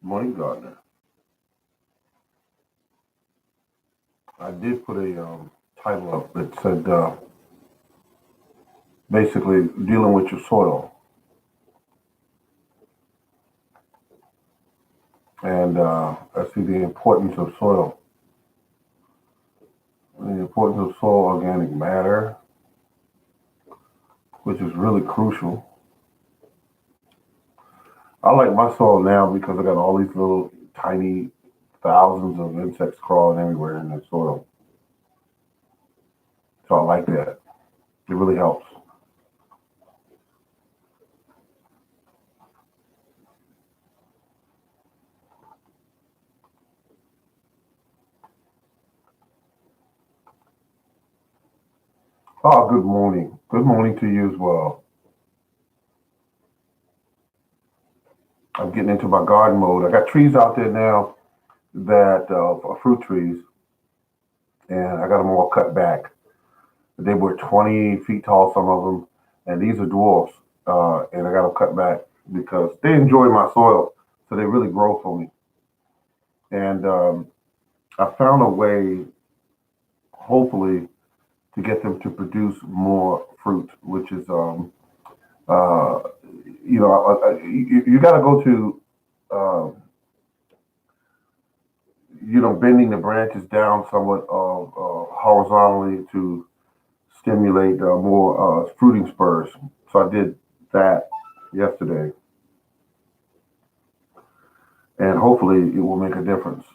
Morning Gardener. I did put a title up that said basically dealing with your soil. And I see the importance of soil, the importance of soil organic matter, which is really crucial. I like my soil now because I got all these little tiny thousands of insects crawling everywhere in the soil. So I like that. It really helps. Oh, good morning. Good morning to you as well. I'm getting into my garden mode. I got trees out there now that are fruit trees, and I got them all cut back. They were 20 feet tall, some of them, and these are dwarfs. And I got them cut back because they enjoy my soil, so they really grow for me. And I found a way, hopefully, to get them to produce more fruit, which is, uh, you got to go to, uh, bending the branches down somewhat horizontally to stimulate more fruiting spurs. So I did that yesterday, and hopefully it will make a difference.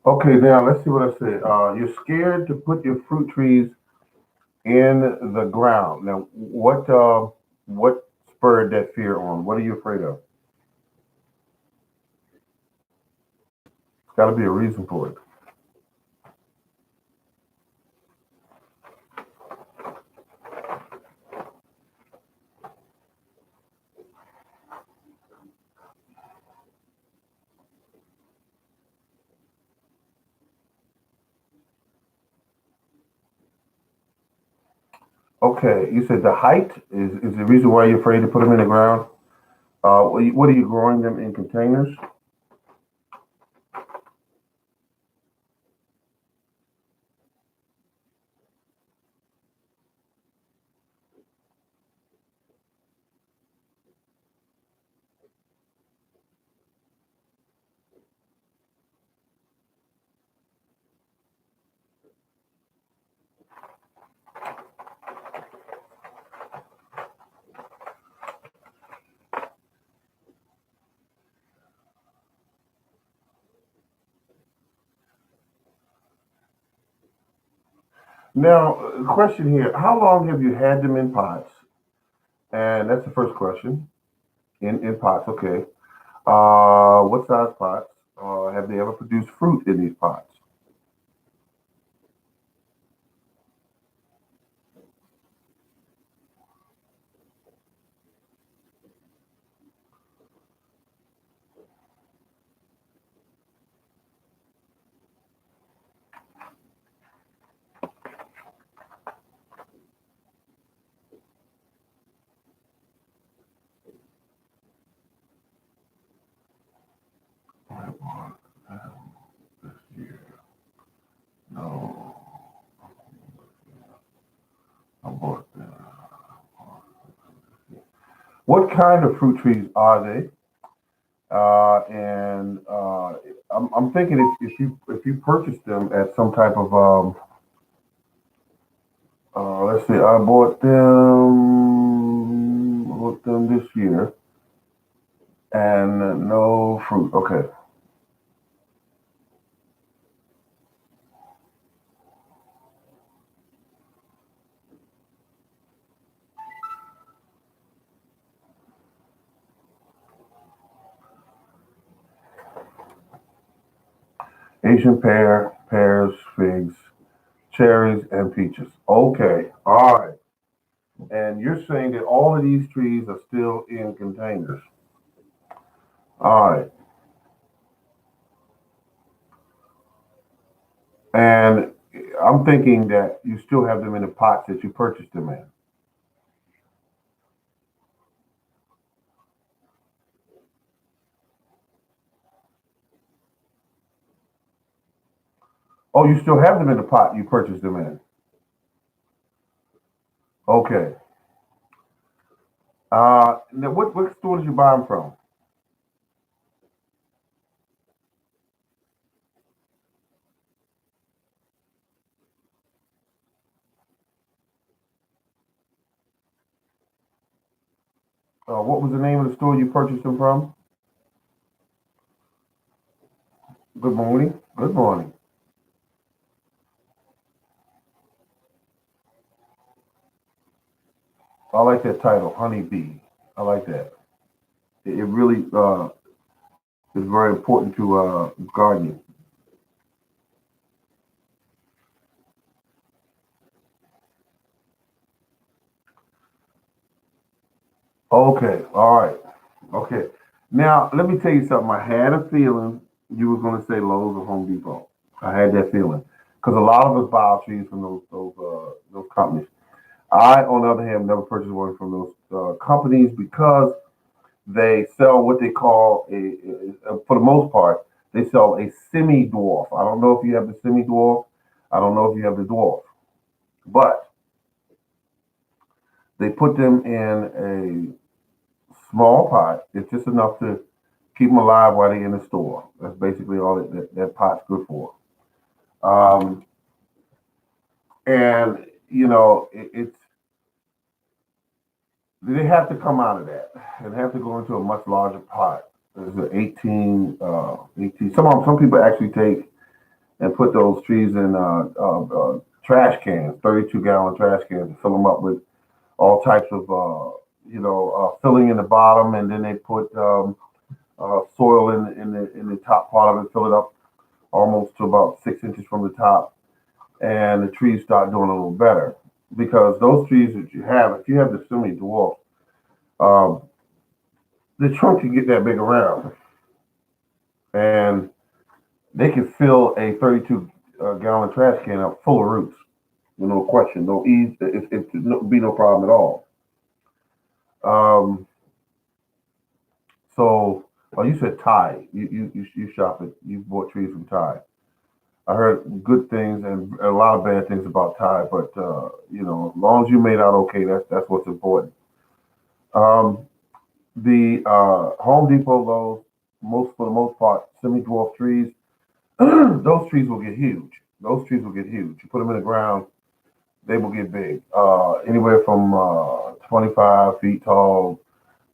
Okay, now let's see what I said. You're scared to put your fruit trees in the ground. Now, what spurred that fear on? What are you afraid of? It's got to be a reason for it. Okay, you said the height is the reason why you're afraid to put them in the ground. What are you growing them in containers? Now, question here: how long have you had them in pots? And that's the first question. In pots, okay. What size pots? Have they ever produced fruit in these pots? This year, no. I bought them. What kind of fruit trees are they? And I'm thinking if you purchase them at some type of let's see, I bought them this year, and no fruit. Okay, Asian pear, pears, figs, cherries, and peaches. Okay, all right. And you're saying that all of these trees are still in containers. All right. And I'm thinking that you still have them in the pots that you purchased them in. Oh, you still have them in the pot you purchased them in. Okay. Now what store did you buy them from? What was the name of the store you purchased them from? Good morning. Good morning. I like that title, Honey Bee. I like that. It really is very important to gardening. Okay. All right. Okay. Now let me tell you something. I had a feeling you were going to say Lowe's or Home Depot. I had that feeling because a lot of us buy our trees from those companies. I, on the other hand, never purchased one from those companies because they sell what they call for the most part, they sell a semi dwarf. I don't know if you have the semi dwarf. I don't know if you have the dwarf, but they put them in a small pot. It's just enough to keep them alive while they're in the store. That's basically all that pot's good for. Um, and it's they have to come out of that and have to go into a much larger pot. There's an 18. Some people actually take and put those trees in trash cans, 32-gallon trash cans, and fill them up with all types of filling in the bottom, and then they put soil in the top part of it, fill it up almost to about 6 inches from the top, and the trees start doing a little better because those trees that you have, if you have the semi dwarf, um, the trunk can get that big around, and they can fill a 32 gallon trash can up full of roots. No question, no ease. It no, be no problem at all. Um, so, you said Thai. You shop it. You bought trees from Thai. I heard good things and a lot of bad things about Thai, but as long as you made out okay, that's what's important. Um, the Home Depot, those most for the most part, semi dwarf trees, those trees will get huge. Those trees will get huge. You put them in the ground, they will get big. Anywhere from 25 feet tall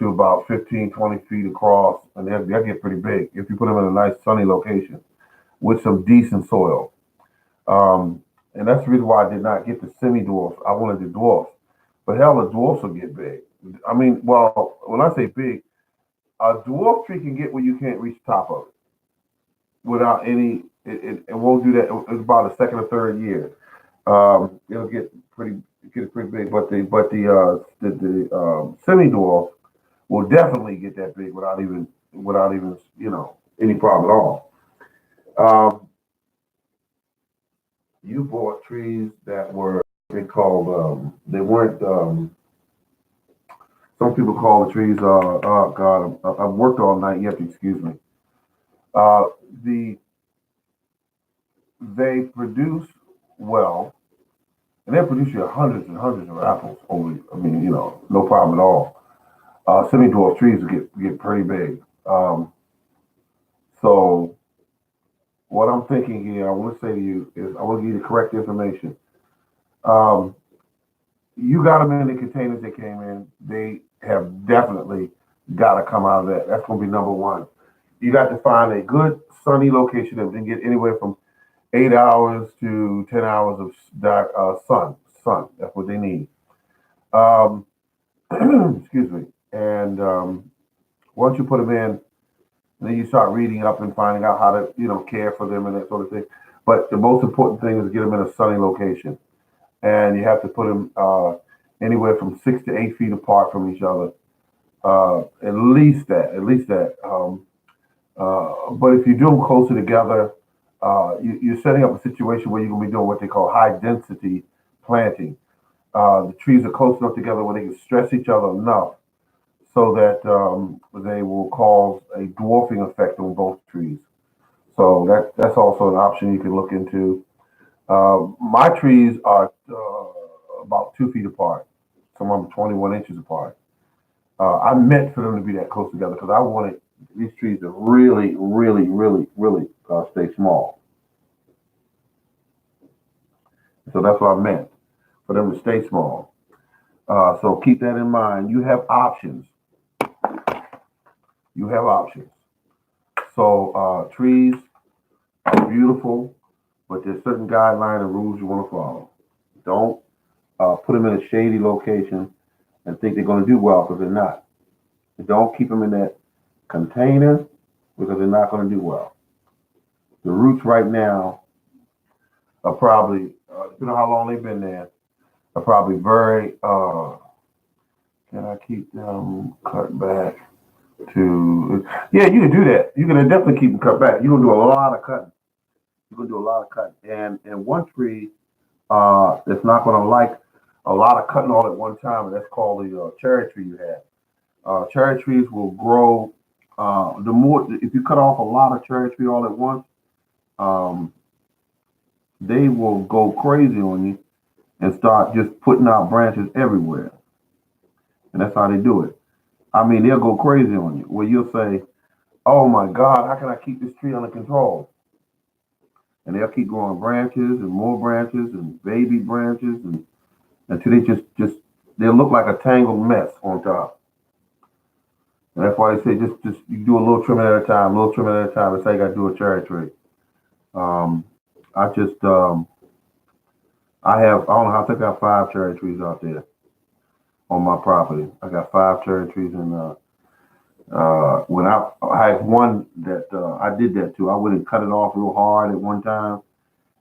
to about 15, 20 feet across, and they'll get pretty big if you put them in a nice sunny location with some decent soil. Um, and that's the reason why I did not get the semi dwarfs. I wanted the dwarfs. But hell, the dwarfs will get big. I mean, well, when I say big, a dwarf tree can get where you can't reach the top of it without any. It won't do that. It's about the second or third year. It'll get pretty big. But the semi dwarf will definitely get that big without even any problem at all. Um, you bought trees that were they called they weren't some people call the trees oh god I've worked all night. You have to excuse me. Uh, the They produce well, and they produce you hundreds and hundreds of apples over. I mean, no problem at all. Semi dwarf trees get pretty big. So what I'm thinking here, I want to say to you is I want to give you the correct information. Um, you got them in the containers they came in. They have definitely got to come out of that. That's going to be number one. You got to find a good sunny location that can get anywhere from 8 hours to 10 hours of sun. Sun. That's what they need. Um, excuse me. And once you put them in, then you start reading up and finding out how to, care for them and that sort of thing. But the most important thing is to get them in a sunny location, and you have to put them anywhere from 6 to 8 feet apart from each other. At least that. At least that. But if you do them closer together, you're setting up a situation where you're going to be doing what they call high density planting. The trees are close enough together where they can stress each other enough so that they will cause a dwarfing effect on both trees. So that's also an option you can look into. My trees are about 2 feet apart. Some of them 21 inches apart. I meant for them to be that close together because I wanted these trees to really, really, really, really stay small. So that's what I meant for them to stay small. So keep that in mind. You have options. You have options. So trees are beautiful, but there's certain guidelines and rules you want to follow. Don't put them in a shady location and think they're going to do well because they're not. Don't keep them in that container because they're not going to do well. The roots right now are probably, depending on how long they've been there, are probably very, can I keep them cut back to, yeah, you can do that. You can definitely keep them cut back. You're going to do a lot of cutting. You're going to do a lot of cutting. And one tree that's not going to like a lot of cutting all at one time, and that's called the cherry tree you have. Cherry trees will grow. The more if you cut off a lot of cherry tree all at once, um, they will go crazy on you and start just putting out branches everywhere. And that's how they do it. I mean, they'll go crazy on you. Where you'll say, "Oh my God, how can I keep this tree under control?" And they'll keep growing branches and more branches and baby branches and until they just they look like a tangled mess on top. And that's why they say just you do a little trimming at a time, a little trimming at a time. That's how you got to do a cherry tree. Um, I just I don't know, I think I have 5 cherry trees out there on my property. I got 5 cherry trees, and when I had one that I did that too. I went and cut it off real hard at one time,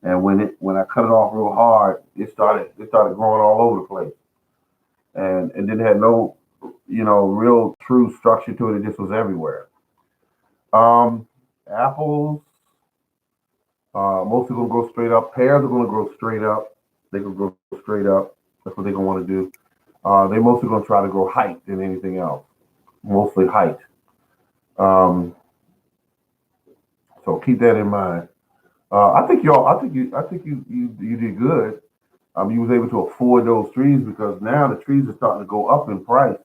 and when I cut it off real hard, it started growing all over the place, and then it had no real true structure to it. It just was everywhere. Um, Apples, mostly gonna grow straight up. Pears are gonna grow straight up. They can grow straight up. That's what they're gonna want to do. They mostly gonna try to grow height than anything else. Mostly height. Um, so keep that in mind. I think y'all. I think you did good. You was able to afford those trees because now the trees are starting to go up in price.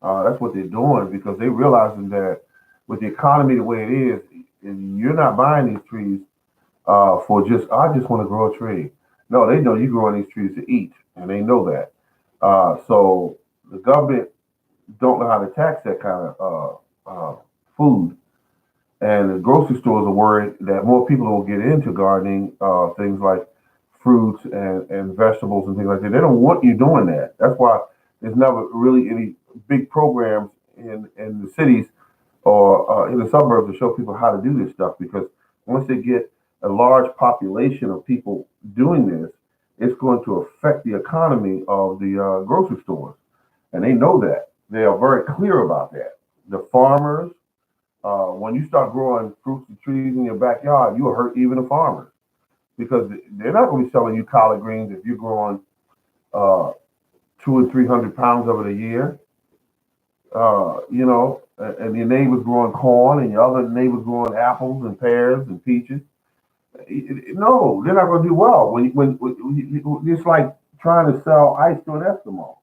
That's what they're doing because they realizing that with the economy the way it is, you're not buying these trees for just I just want to grow a tree. No, they know you're growing these trees to eat, and they know that. So the government don't know how to tax that kind of food, and the grocery stores are worried that more people will get into gardening, things like fruits and vegetables and things like that. They don't want you doing that. That's why there's never really any big programs in the cities or in the suburbs to show people how to do this stuff because once they get a large population of people doing this, it's going to affect the economy of the grocery stores. And they know that. They are very clear about that. The farmers, when you start growing fruits and trees in your backyard, you will hurt even the farmers because they're not going to be selling you collard greens if you're growing uh, 200 or 300 pounds of it a year. And your neighbor's growing corn and your other neighbor's growing apples and pears and peaches. No, they're not going to do well. It's like trying to sell ice to an Eskimo.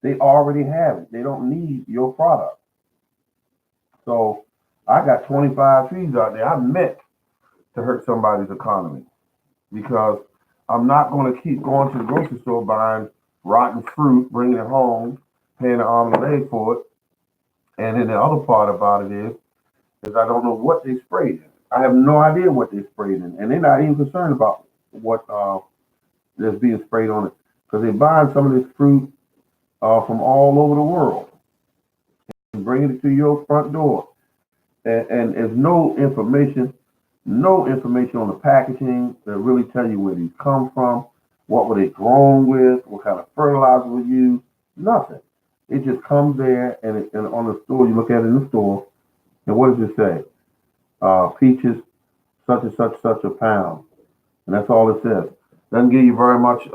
They already have it. They don't need your product. So I got 25 trees out there. I meant to hurt somebody's economy, because I'm not going to keep going to the grocery store buying rotten fruit, bringing it home, paying an arm and a leg for it. And then the other part about it is I don't know what they sprayed in. I have no idea what they sprayed in, and they're not even concerned about what that's being sprayed on it, because they're buying some of this fruit from all over the world and bringing it to your front door. And there's no information on the packaging that really tell you where these come from, what were they grown with, what kind of fertilizer was used, nothing. It just comes there, and on the store, you look at it in the store, and what does it say? Peaches, such a pound, and that's all it says. Doesn't give you very much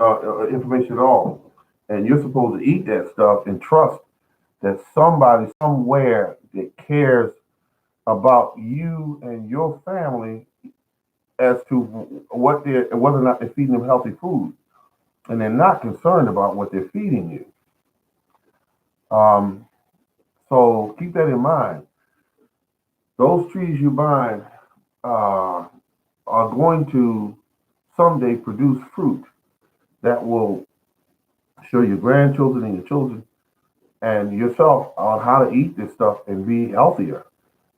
information at all. And you're supposed to eat that stuff and trust that somebody somewhere that cares about you and your family as to whether or not they're feeding them healthy food, and they're not concerned about what they're feeding you. So keep that in mind. Those trees you buy uh, are going to someday produce fruit that will show your grandchildren and your children and yourself on how to eat this stuff and be healthier.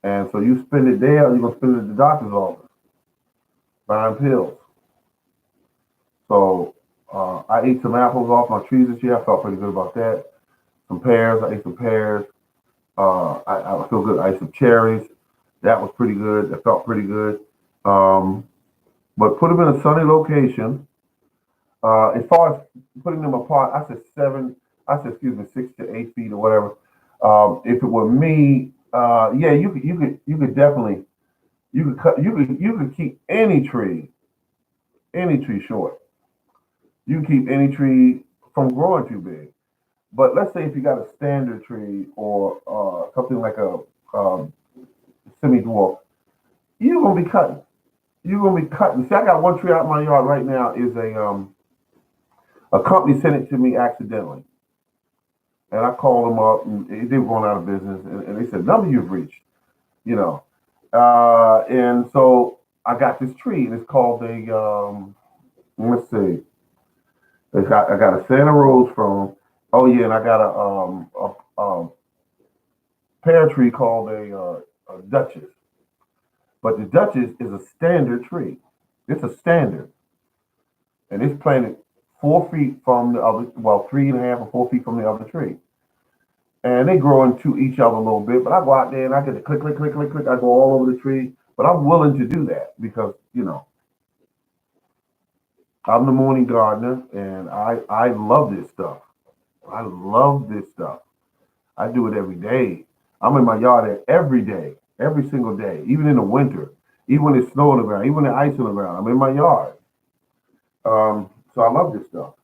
And so you spend it there, or you're gonna spend it at the doctor's office buying pills. So I ate some apples off my trees this year. I felt pretty good about that. Some pears. I ate some pears. I feel good. I ate some cherries. That was pretty good. That felt pretty good. Um, but put them in a sunny location. As far as putting them apart, I said seven. I said, excuse me, 6 to 8 feet or whatever. If it were me, yeah, you could definitely you could keep any tree short. You can keep any tree from growing too big. But let's say if you got a standard tree or something like a um, semi dwarf, you're gonna be cutting. You're gonna be cutting. See, I got one tree out in my yard right now. Is a company sent it to me accidentally, and I called them up, and they were going out of business, and they said, "Number you've reached," you know. And so I got this tree, and it's called let's see, I got a Santa Rose from 'em. Oh yeah, and I got a pear tree called a Duchess. But the Duchess is a standard tree. It's a standard, and it's planted 4 feet from the other, well, 3.5 or 4 feet from the other tree. And they grow into each other a little bit. But I go out there and I get the click, click, click, click, click. I go all over the tree. But I'm willing to do that because, I'm the morning gardener and I love this stuff. I love this stuff. I do it every day. I'm in my yard every day, every single day, even in the winter, even when it's snow on the ground, even when the ice on the ground. I'm in my yard. So I love this stuff.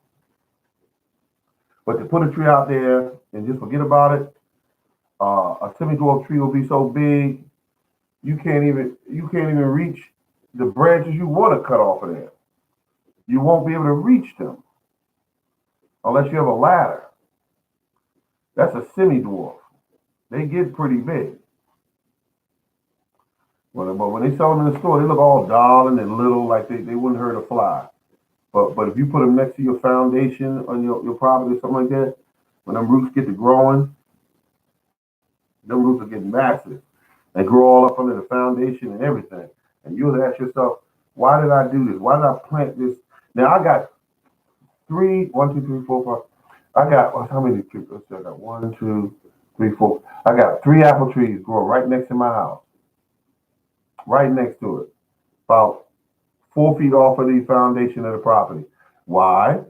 But to put a tree out there and just forget about it, a semi-dwarf tree will be so big you can't even reach the branches you want to cut off of there. You won't be able to reach them unless you have a ladder. That's a semi-dwarf. They get pretty big. But when they sell them in the store, they look all darling and little, like they wouldn't hurt a fly. But if you put them next to your foundation on your property or something like that, when them roots get to growing, them roots are getting massive. They grow all up under the foundation and everything. And you'll ask yourself, why did I do this? Why did I plant this? Now I got three, one, two, three, four, five. I got how many trees? Let's see, I got one, two, three, four. I got three apple trees growing right next to my house, right next to it, about 4 feet off of the foundation of the property. Why?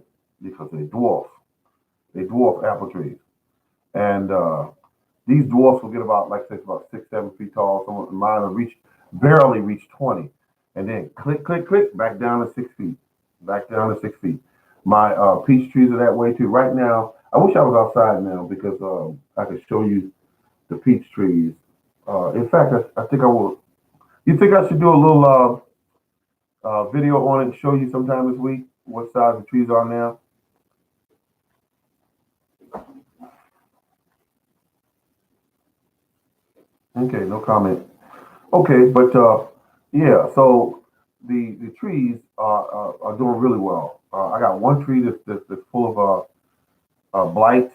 Because they dwarf. They dwarf apple trees, and these dwarfs will get about, like I said, about 6, 7 feet tall. Some of mine will barely reach 20, and then click, click, click, back down to 6 feet, back down to 6 feet. My peach trees are that way too. Right now, I wish I was outside now because I could show you the peach trees. In fact, I think I will. You think I should do a little video on it and show you sometime this week what size the trees are now? Okay, no comment. Okay, but yeah, so the trees are doing really well. I got one tree that's full of blight.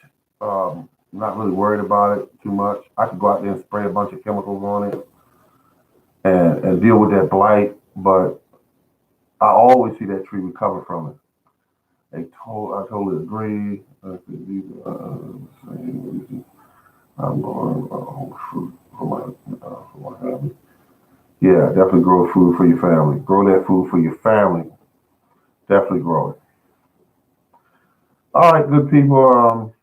Not really worried about it too much. I could go out there and spray a bunch of chemicals on it and deal with that blight, but I always see that tree recover from it. I totally agree. I'm going fruit for my family. Yeah, definitely grow food for your family. Grow that food for your family. Definitely grow it. All right, good people.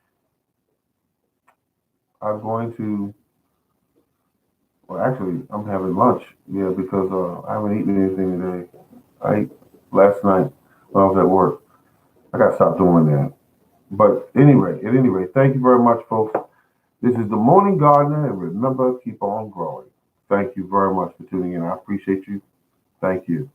I'm going to. Well, actually, I'm having lunch. Yeah, because I haven't eaten anything today. I ate last night when I was at work. I got to stop doing that. But anyway, at any rate, thank you very much, folks. This is the Morning Gardener, and remember, keep on growing. Thank you very much for tuning in. I appreciate you. Thank you.